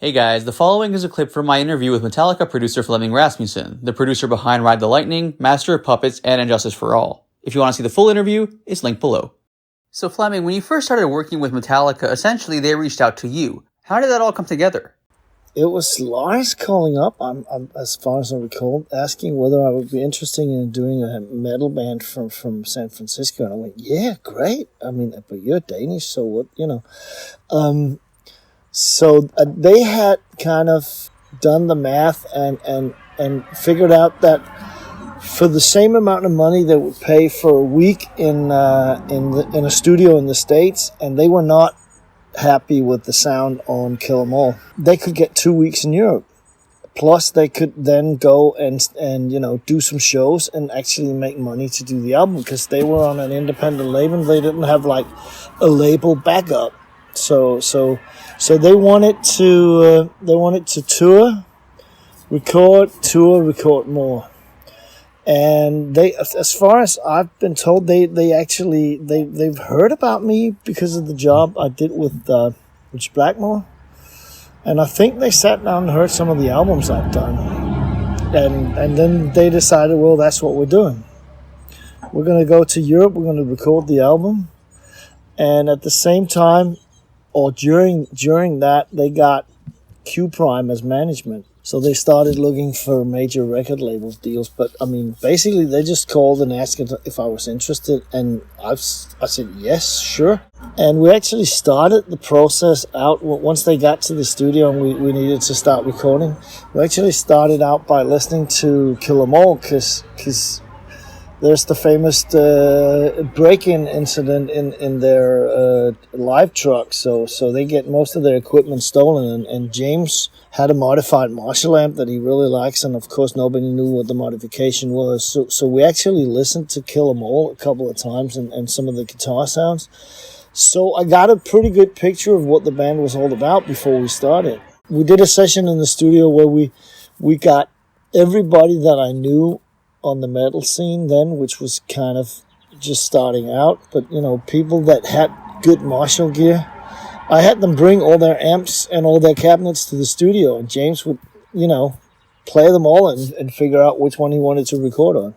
Hey guys, the following is a clip from my interview with Metallica producer Flemming Rasmussen, the producer behind Ride the Lightning, Master of Puppets, and Injustice for All. If you want to see the full interview, it's linked below. So Flemming, when you first started working with Metallica, essentially they reached out to you. How did that all come together? It was Lars calling up, as far as I recall, asking whether I would be interested in doing a metal band from San Francisco. And I went, yeah, great. I mean, but you're Danish, so what, So they had kind of done the math and figured out that for the same amount of money they would pay for a week in a studio in the States, and they were not happy with the sound on Kill 'Em All. They could get 2 weeks in Europe. Plus, they could then go and do some shows and actually make money to do the album, because they were on an independent label. They didn't have like a label backup. So they wanted to tour, record more. And they, as far as I've been told, they've heard about me because of the job I did with Rich Blackmore, and I think they sat down and heard some of the albums I've done, and then they decided, well, that's what we're doing. We're gonna go to Europe. We're gonna record the album, and at the same time, or during that, they got Q Prime as management. So they started looking for major record label deals. But, I mean, basically they just called and asked if I was interested. And I said, yes, sure. And we actually started the process out once they got to the studio and we needed to start recording. We actually started out by listening to Kill 'Em All, because there's the famous break-in incident in their live truck. So they get most of their equipment stolen. And James had a modified Marshall amp that he really likes. And, of course, nobody knew what the modification was. So we actually listened to Kill 'Em All a couple of times and some of the guitar sounds. So I got a pretty good picture of what the band was all about before we started. We did a session in the studio where we got everybody that I knew on the metal scene then, which was kind of just starting out, but people that had good Marshall gear. I had them bring all their amps and all their cabinets to the studio, and James would play them all and figure out which one he wanted to record on.